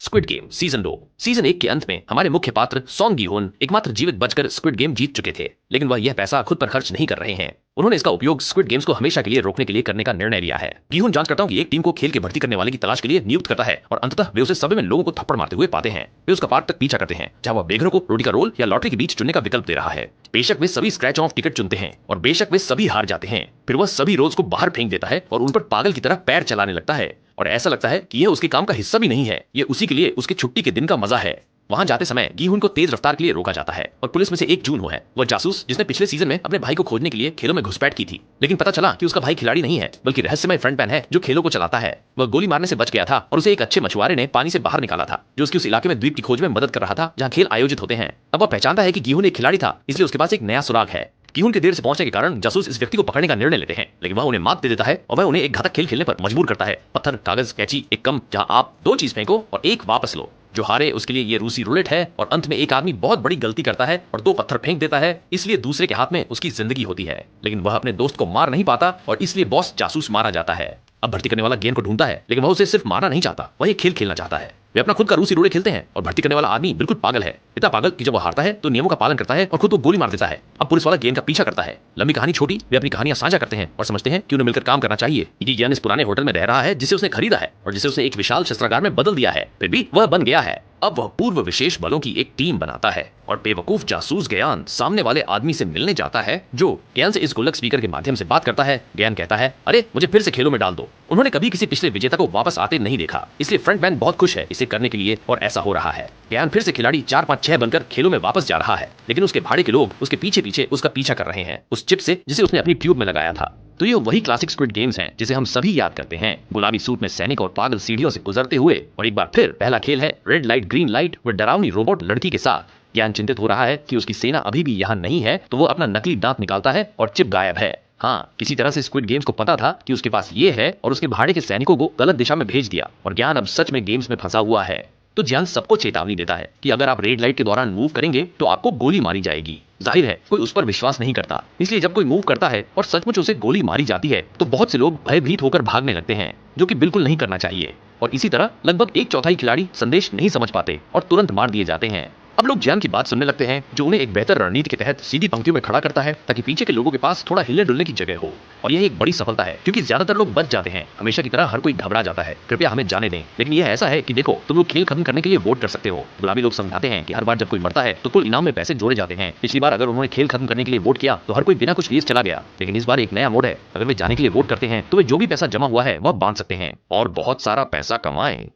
Squid game season 2 season 1 के अंत में हमारे मुख्य पात्र सॉन्ग गी-होन एकमात्र जीवित बचकर स्क्विड गेम जीत चुके थे, लेकिन वह यह पैसा खुद पर खर्च नहीं कर रहे हैं। उन्होंने इसका उपयोग स्क्विड गेम्स को हमेशा के लिए रोकने के लिए करने का निर्णय लिया है। गी-होन जांचकर्ताओं की एक टीम को खेल के भर्ती करने वाले की तलाश के लिए नियुक्त करता है और अंततः वे उसे सबवे में लोगों को थप्पड़ मारते हुए पाते हैं। वे उसका पार्क तक पीछा करते हैं जहां वह बेघरों को रोटी का रोल या लॉटरी के बीच चुनने का विकल्प दे रहा है। बेशक वे सभी स्क्रैच ऑफ टिकट चुनते हैं और बेशक वे सभी हार जाते हैं, फिर वह सभी रोल्स को बाहर फेंक देता है और उन पर पागल की तरह पैर चलाने लगता है और ऐसा लगता है कि यह उसके काम का हिस्सा भी नहीं है, ये उसी के लिए उसके छुट्टी के दिन का मजा है। वहां जाते समय गी-होन को तेज रफ्तार के लिए रोका जाता है और पुलिस में से एक जून हो है, वह जासूस जिसने पिछले सीजन में अपने भाई को खोजने के लिए खेलों में घुसपैठ की थी, लेकिन पता चला कि उसका भाई खिलाड़ी नहीं है बल्कि रहस्यमय फ्रंटमैन है जो खेलों को चलाता है। वह गोली मारने से बच गया था और उसे एक अच्छे मछुआरे ने पानी से बाहर निकाला था जो उसकी उस इलाके में द्वीप की खोज में मदद कर रहा था जहां खेल आयोजित होते हैं। अब वह पहचानता है कि गी-होन एक खिलाड़ी था, इसलिए उसके पास एक नया सुराग है। गी-होन के देर से पहुंचने के कारण जासूस इस व्यक्ति को पकड़ने का निर्णय लेते हैं, लेकिन वह उन्हें मात दे देता है और वह उन्हें एक घातक खेल खेलने पर मजबूर करता है। पत्थर, कागज, कैंची, एक कम जहां आप 2 चीज फेंको और एक वापस लो। जो हारे उसके लिए ये रूसी रूलेट है और अंत में एक आदमी बहुत बड़ी गलती करता है और 2 पत्थर फेंक देता है, इसलिए दूसरे के हाथ में उसकी जिंदगी होती है, लेकिन वह अपने दोस्त को मार नहीं पाता और इसलिए बॉस जासूस मारा जाता है। अब भर्ती करने वाला गेंद को ढूंढता है, लेकिन वह उसे सिर्फ मारना नहीं चाहता, वह एक खेल खेलना चाहता है। वे अपना खुद का रूसी रूले खेलते हैं और भर्ती करने वाला आदमी बिल्कुल पागल है, इतना पागल कि जब वह हारता है तो नियमों का पालन करता है और खुद को गोली मार देता है। अब पुलिस वाला गेंद का पीछा करता है। लंबी कहानी छोटी, वे अपनी कहानियां साझा करते हैं और समझते हैं कि उन्हें मिलकर काम करना चाहिए। जियान इस पुराने होटल में रह रहा है जिसे उसने खरीदा है और जिसे उसने एक विशाल शस्त्रागार में बदल दिया है, फिर भी वह बन गया है। अब वह पूर्व विशेष बलों की एक टीम बनाता है और बेवकूफ जासूस गयान सामने वाले आदमी से मिलने जाता है जो गयान से इस गुल्लक स्पीकर के माध्यम से बात करता है। गयान कहता है, अरे मुझे फिर से खेलों में डाल दो। उन्होंने कभी किसी पिछले विजेता को वापस आते नहीं देखा, इसलिए फ्रंटमैन बहुत खुश है इसे करने के लिए और ऐसा हो रहा है। गयान फिर से खिलाड़ी 4, 5, 6 बनकर खेलों में वापस जा रहा है, लेकिन उसके भाड़े के लोग उसके पीछे पीछे उसका पीछा कर रहे हैं उस चिप से जिसे उसने अपनी ट्यूब में लगाया था। तो ये वही क्लासिक स्क्विड गेम्स हैं जिसे हम सभी याद करते हैं, गुलाबी सूट में सैनिक और पागल सीढ़ियों से गुजरते हुए। और एक बार फिर पहला खेल है रेड लाइट ग्रीन लाइट व डरावनी रोबोट लड़की के साथ। ज्ञान चिंतित हो रहा है कि उसकी सेना अभी भी यहाँ नहीं है, तो वो अपना नकली दांत निकालता है और चिप गायब है। हाँ, किसी तरह से स्क्विड गेम्स को पता था कि उसके पास ये है और उसके भाड़े के सैनिकों को गलत दिशा में भेज दिया और ज्ञान अब सच में गेम्स में फंसा हुआ है। तो ज्ञान सबको चेतावनी देता है कि अगर आप रेड लाइट के दौरान मूव करेंगे तो आपको गोली मारी जाएगी। जाहिर है कोई उस पर विश्वास नहीं करता, इसलिए जब कोई मूव करता है और सचमुच उसे गोली मारी जाती है तो बहुत से लोग भयभीत होकर भागने लगते हैं, जो कि बिल्कुल नहीं करना चाहिए। और इसी तरह लगभग 1/4 खिलाड़ी संदेश नहीं समझ पाते और तुरंत मार दिए जाते हैं। अब लोग ज्ञान की बात सुनने लगते हैं जो उन्हें एक बेहतर रणनीति के तहत सीधी पंक्तियों में खड़ा करता है ताकि पीछे के लोगों के पास थोड़ा हिलने डुलने की जगह हो। और यह एक बड़ी सफलता है क्योंकि ज्यादातर लोग बच जाते हैं। हमेशा की तरह हर कोई घबरा जाता है, कृपया हमें जाने दें। लेकिन यह ऐसा है कि देखो, तुम लोग खेल खत्म करने के लिए वोट कर सकते हो। गुलाबी लोग समझाते हैं कि हर बार जब कोई मरता है तो कुल इनाम में पैसे जोड़े जाते हैं। पिछली बार अगर उन्होंने खेल खत्म करने के लिए वोट किया तो हर कोई बिना कुछ लिए चला गया, लेकिन इस बार एक नया मोड है। अगर वे जाने के लिए वोट करते हैं तो वे जो भी पैसा जमा हुआ है वह बांट सकते हैं और बहुत सारा पैसा कमाएं।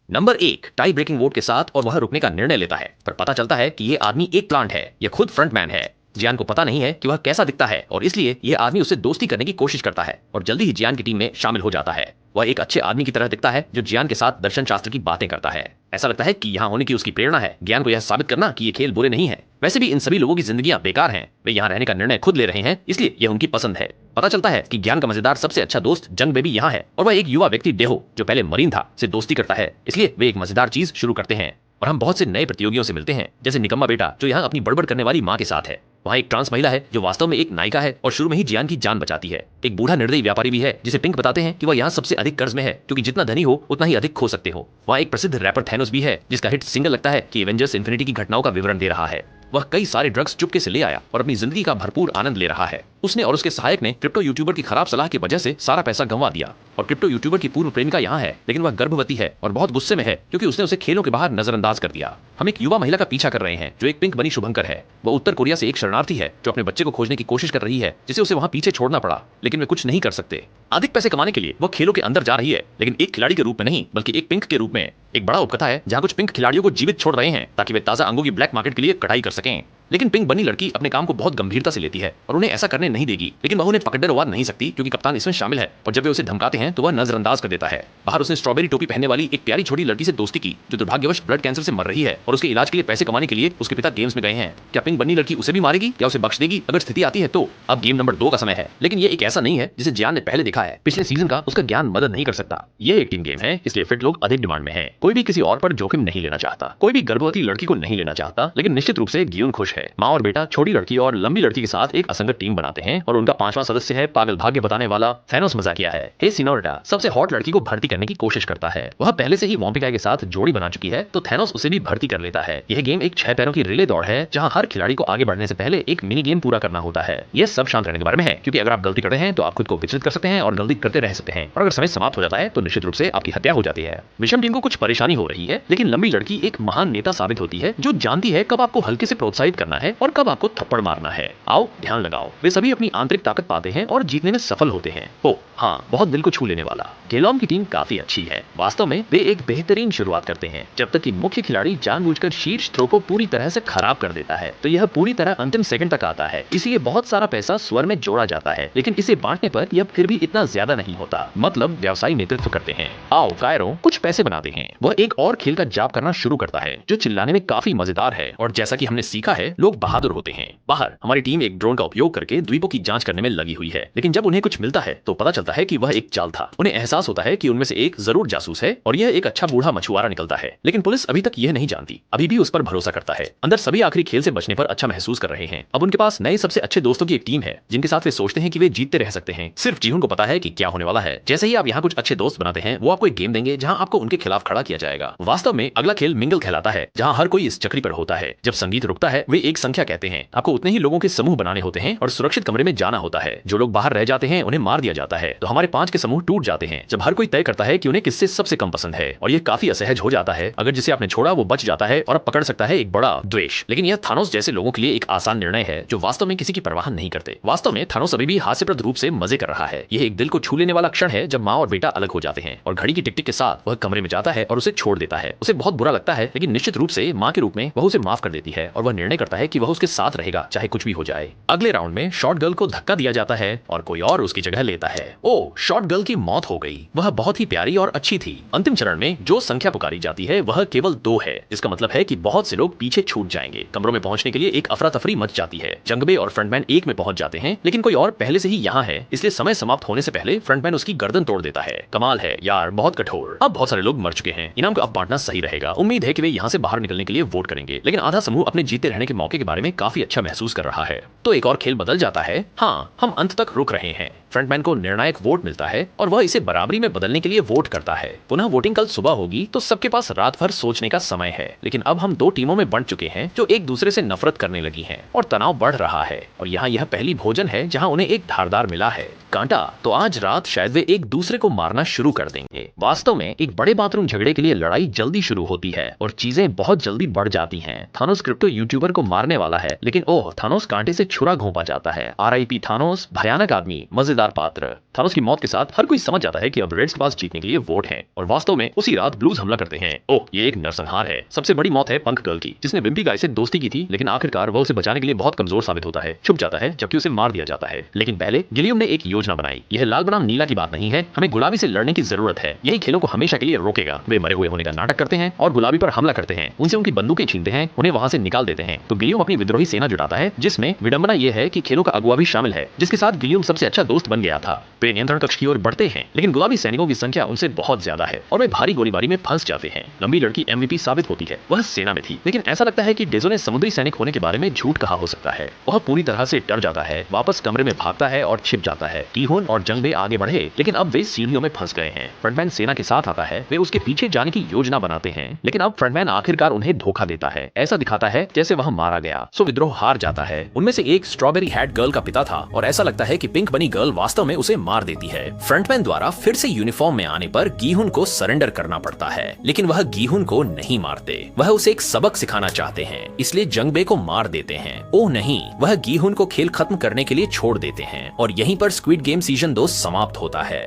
नंबर 1 टाई ब्रेकिंग वोट के साथ और वह रुकने का निर्णय लेता है, पर पता चलता है कि ये आदमी एक प्लांट है, ये खुद फ्रंटमैन है। जियान को पता नहीं है कि वह कैसा दिखता है और इसलिए यह आदमी उससे दोस्ती करने की कोशिश करता है और जल्दी ही जियान की टीम में शामिल हो जाता है। वह एक अच्छे आदमी की तरह दिखता है जो जियान के साथ दर्शन शास्त्र की बातें करता है। ऐसा लगता है कि यहाँ होने की उसकी प्रेरणा है ज्ञान को यह साबित करना कि ये खेल बुरे नहीं है। वैसे भी इन सभी लोगों की जिंदगियां बेकार हैं, वे यहाँ रहने का निर्णय खुद ले रहे हैं, इसलिए यह उनकी पसंद है। पता चलता है कि ज्ञान का मजेदार सबसे अच्छा दोस्त जंग बेबी यहाँ है और वह एक युवा व्यक्ति डेहो जो पहले मरीन था से दोस्ती करता है, इसलिए वे एक मजेदार चीज शुरू करते हैं। और हम बहुत से नए प्रतियोगियों से मिलते हैं, जैसे निकम्मा बेटा जो यहाँ अपनी बड़बड़ करने वाली माँ के साथ है। वहाँ एक ट्रांस महिला है जो वास्तव में एक नायिका है और शुरू में ही जियान की जान बचाती है। एक बूढ़ा निर्दयी व्यापारी भी है जिसे पिंक बताते हैं कि वह यहाँ सबसे अधिक कर्ज में है क्योंकि जितना धनी हो उतना ही अधिक खो सकते हो। वहाँ एक प्रसिद्ध रैपर थैनोस भी है जिसका हिट सिंगल लगता है कि एवेंजर्स इन्फिनिटी की घटनाओं का विवरण दे रहा है। वह कई सारे ड्रग्स चुपके से ले आया और अपनी जिंदगी का भरपूर आनंद ले रहा है। उसने और उसके सहायक ने क्रिप्टो यूट्यूबर की खराब सलाह की वजह से सारा पैसा गंवा दिया और क्रिप्टो यूट्यूबर की पूर्व प्रेमिका यहाँ है, लेकिन वह गर्भवती है और बहुत गुस्से में है क्योंकि उसने उसे खेलों के बाहर नजरअंदाज कर दिया। हम एक युवा महिला का पीछा कर रहे हैं जो एक पिंक बनी शुभंकर है। वह उत्तर कोरिया से एक शरणार्थी है जो अपने बच्चे को खोजने की कोशिश कर रही है जिसे उसे वहाँ पीछे छोड़ना पड़ा, लेकिन वे कुछ नहीं कर सकते। अधिक पैसे कमाने के लिए वह खेलों के अंदर जा रही है, लेकिन एक खिलाड़ी के रूप में नहीं बल्कि एक पिंक के रूप में। एक बड़ा उपकथा है जहाँ कुछ पिंक खिलाड़ियों को जीवित छोड़ रहे हैं ताकि वे ताजा अंगों की ब्लैक मार्केट के लिए कटाई कर सकें। लेकिन पिंक बनी लड़की अपने काम को बहुत गंभीरता से लेती है और उन्हें ऐसा करने नहीं देगी, लेकिन वह उन्हें पकड़वा नहीं सकती क्योंकि कप्तान इसमें शामिल है और जब वे उसे धमकाते हैं तो वह नजरअंदाज कर देता है। बाहर उसने स्ट्रॉबेरी टोपी पहनने वाली एक प्यारी छोटी लड़की से दोस्ती की जो दुर्भाग्यवश ब्लड कैंसर से मर रही है और उसके इलाज के लिए पैसे कमाने के लिए उसके पिता गेम्स में गए हैं। क्या पिंक बनी लड़की उसे भी मारेगी या उसे बख्श देगी अगर स्थिति आती है तो? अब गेम नंबर 2 का समय है, लेकिन ये एक ऐसा नहीं है जिसे जियान ने पहले देखा है। पिछले सीजन का उसका ज्ञान मदद नहीं कर सकता। ये एक टीम गेम है, इसलिए फिट लोग अधिक डिमांड में है। कोई भी किसी और पर जोखिम नहीं लेना चाहता, कोई भी गर्भवती लड़की को नहीं लेना चाहता, लेकिन निश्चित रूप से गियोन खुश है। माँ और बेटा छोटी लड़की और लंबी लड़की के साथ एक असंगत टीम बनाते हैं और उनका 5वां सदस्य है पागल भाग्य बताने वाला थैनोस मजाकिया है। हे सिनोरिटा सबसे हॉट लड़की को भर्ती करने की कोशिश करता है। वह पहले से ही वॉम्पिकाई के साथ जोड़ी बना चुकी है तो थैनोस उसे भी भर्ती कर लेता है। यह गेम एक 6 पैरों की रिले दौड़ है जहां हर खिलाड़ी को आगे बढ़ने से पहले एक मिनी गेम पूरा करना होता है। यह सब शांत रहने के बारे में है क्योंकि अगर आप गलती करते हैं तो आप खुद को विचलित कर सकते हैं और गलती करते रह सकते हैं और अगर समय समाप्त हो जाता है तो निश्चित रूप से आपकी हत्या हो जाती है। विषम टीम को कुछ परेशानी हो रही है, लेकिन लंबी लड़की एक महान नेता साबित होती है जो जानती है कब आपको हल्के से प्रोत्साहित करना है और कब आपको थप्पड़ मारना है। आओ ध्यान लगाओ, वे सभी अपनी आंतरिक ताकत पाते हैं और जीतने में सफल होते हैं। ओ हाँ, बहुत दिल को छू लेने वाला। गेलॉम की टीम काफी अच्छी है। वास्तव में वे एक बेहतरीन शुरुआत करते हैं जब तक कि मुख्य खिलाड़ी जानबूझकर शीर्ष थ्रो को पूरी तरह से खराब कर देता है तो यह पूरी तरह अंतिम सेकंड तक आता है। इसलिए बहुत सारा पैसा स्वर में जोड़ा जाता है, लेकिन इसे बांटने पर यह फिर भी इतना ज्यादा नहीं होता। मतलब व्यवसायी नेतृत्व करते हैं। आओ कायरो कुछ पैसे बनाते हैं। वह एक और खेल का जाप करना शुरू करता है जो चिल्लाने में काफी मजेदार है और जैसा कि हमने सीखा है लोग बहादुर होते हैं। बाहर हमारी टीम एक ड्रोन का उपयोग करके द्वीपों की जांच करने में लगी हुई है, लेकिन जब उन्हें कुछ मिलता है तो पता चलता है कि वह एक चाल था। उन्हें एहसास होता है कि उनमें से एक जरूर जासूस है और यह एक अच्छा बूढ़ा मछुआरा निकलता है, लेकिन पुलिस अभी तक यह नहीं जानती, अभी भी उस पर भरोसा करता है। अंदर सभी आखिरी खेल से बचने पर अच्छा महसूस कर रहे हैं। अब उनके पास नए सबसे अच्छे दोस्तों की एक टीम है जिनके साथ वे सोचते हैं कि वे जीतते रह सकते हैं। सिर्फ जीवन को पता है कि क्या होने वाला है। जैसे ही आप यहाँ कुछ अच्छे दोस्त बनाते हैं वो आपको एक गेम देंगे जहाँ आपको उनके खिलाफ खड़ा किया जाएगा। वास्तव में अगला खेल मिंगल कहलाता है जहाँ हर कोई इस चक्री पर होता है। जब संगीत रुकता है वे एक संख्या कहते हैं। आपको उतने ही लोगों के समूह बनाने होते हैं और सुरक्षित कमरे में जाना होता है। जो लोग बाहर रह जाते हैं उन्हें मार दिया जाता है। तो हमारे 5 के समूह टूट जाते हैं जब हर कोई तय करता है कि उन्हें किससे सबसे कम पसंद है और ये काफी असहज हो जाता है। अगर जिसे आपने छोड़ा वो बच जाता है और अब पकड़ सकता है एक बड़ा द्वेष। लेकिन यह थानोस जैसे लोगों के लिए एक आसान निर्णय है जो वास्तव में किसी की परवाह नहीं करते। वास्तव में थानोस अभी भी हास्यप्रद रूप से मजे कर रहा है। यह एक दिल को छू लेने वाला क्षण है जब माँ और बेटा अलग हो जाते हैं और घड़ी की टिक टिक के साथ वह कमरे में जाता है और उसे छोड़ देता है। उसे बहुत बुरा लगता है, लेकिन निश्चित रूप से माँ के रूप में वह उसे माफ कर देती है और वह निर्णय करता है कि वह उसके साथ रहेगा चाहे कुछ भी हो जाए। अगले राउंड में शॉर्ट गर्ल को धक्का दिया जाता है और कोई और उसकी जगह लेता है। ओ शॉर्ट गर्ल की मौत हो गई। वह बहुत ही प्यारी और अच्छी थी। अंतिम चरण में जो संख्या पुकारी जाती है वह केवल 2 है, जिसका मतलब है कि बहुत से लोग पीछे छूट जाएंगे। कमरों में पहुंचने के लिए एक अफरा तफरी मच जाती है। जंगबे और फ्रंटमैन एक में पहुंच जाते हैं, लेकिन कोई और पहले से ही यहाँ है, इसलिए समय समाप्त होने से पहले फ्रंटमैन उसकी गर्दन तोड़ देता है। कमाल है यार, बहुत कठोर। अब बहुत सारे लोग मर चुके हैं। इनाम को अब बांटना सही रहेगा। उम्मीद है कि वे यहाँ से बाहर निकलने के लिए वोट करेंगे, लेकिन आधा समूह अपने जीते रहने के मौके के बारे में काफी अच्छा महसूस कर रहा है। तो एक और खेल बदल जाता है। हाँ, हम अंत तक रुक रहे हैं। फ्रंटमैन को निर्णायक वोट मिलता है और वह इसे बराबरी में बदलने के लिए वोट करता है। पुनः वोटिंग कल सुबह होगी तो सबके पास रात भर सोचने का समय है। लेकिन अब हम 2 टीमों में बंट चुके हैं जो एक दूसरे से नफरत करने लगी हैं और तनाव बढ़ रहा है। और यहाँ यह पहली भोजन है जहाँ उन्हें एक धारदार मिला है, कांटा। तो आज रात शायद वे एक दूसरे को मारना शुरू कर देंगे। वास्तव में एक बड़े बाथरूम झगड़े के लिए लड़ाई जल्दी शुरू होती है और चीजें बहुत जल्दी बढ़ जाती हैं। थानोस क्रिप्टो यूट्यूबर को मारने वाला है, लेकिन ओह, थानोस कांटे से छुरा घोंपा जाता है। RIP थानोस, भयानक आदमी, मजेदार पात्र। थानोस की मौत के साथ हर कोई समझ जाता है कि अब रेड्स के पास जीतने के लिए वोट है और वास्तव में उसी रात ब्लूज हमला करते हैं। ओह, ये एक नरसंहार है। सबसे बड़ी मौत है पंख गर्ल की, जिसने विम्पी गाय से दोस्ती की थी, लेकिन आखिरकार वह उसे बचाने के लिए बहुत कमजोर साबित होता है, छुप जाता है, जबकि उसे मार दिया जाता है। लेकिन पहले गिलियम ने एक योजना बनाई। यह लाल बनाम नीला की बात नहीं है, हमें गुलाबी से लड़ने की जरूरत है। यही खेलों को हमेशा के लिए रोकेगा। वे मरे हुए होने का नाटक करते हैं और गुलाबी पर हमला करते हैं, उनसे उनकी बंदूकें छीनते हैं, उन्हें वहां से निकाल देते हैं। तो गिलियम अपनी विद्रोही सेना जुटाता है, जिसमें विडंबना यह है कि खेलों का अगुवा भी शामिल है, जिसके साथ गिलियम सबसे अच्छा दोस्त बन गया था। वे नियंत्रण कक्ष की ओर बढ़ते हैं, लेकिन गुलाबी सैनिकों की संख्या उनसे बहुत ज्यादा है और वे भारी गोलीबारी में फंस जाते हैं। लंबी लड़की MVP साबित होती है, वह सेना में थी, लेकिन ऐसा लगता है कि डेजो ने समुद्री सैनिक होने के बारे में झूठ कहा हो सकता है। वह पूरी तरह से डर जाता है, वापस कमरे में भागता है और छिप जाता है। टीहोन और जंगबे आगे बढ़े, लेकिन अब वे सीढ़ियों में फंस गए हैं। फ्रंटमैन सेना के साथ आता है, वे उसके पीछे जाने की योजना बनाते हैं, लेकिन अब फ्रंटमैन आखिरकार उन्हें धोखा देता है। ऐसा दिखाता है जैसे वह मारा गया, सो विद्रोह हार जाता है। उनमें से एक स्ट्रॉबेरी हैट गर्ल का पिता था और ऐसा लगता है कि पिंक बनी गर्ल वास्तव में उसे मार देती है। फ्रंटमैन द्वारा फिर से यूनिफॉर्म में आने पर गीहुन को सरेंडर करना पड़ता है, लेकिन वह गीहुन को नहीं मारते। वह उसे एक सबक सिखाना चाहते हैं, इसलिए जंगबे को मार देते हैं। ओह नहीं, वह गीहुन को खेल खत्म करने के लिए छोड़ देते हैं और यहीं पर स्क्विड गेम सीजन 2 समाप्त होता है।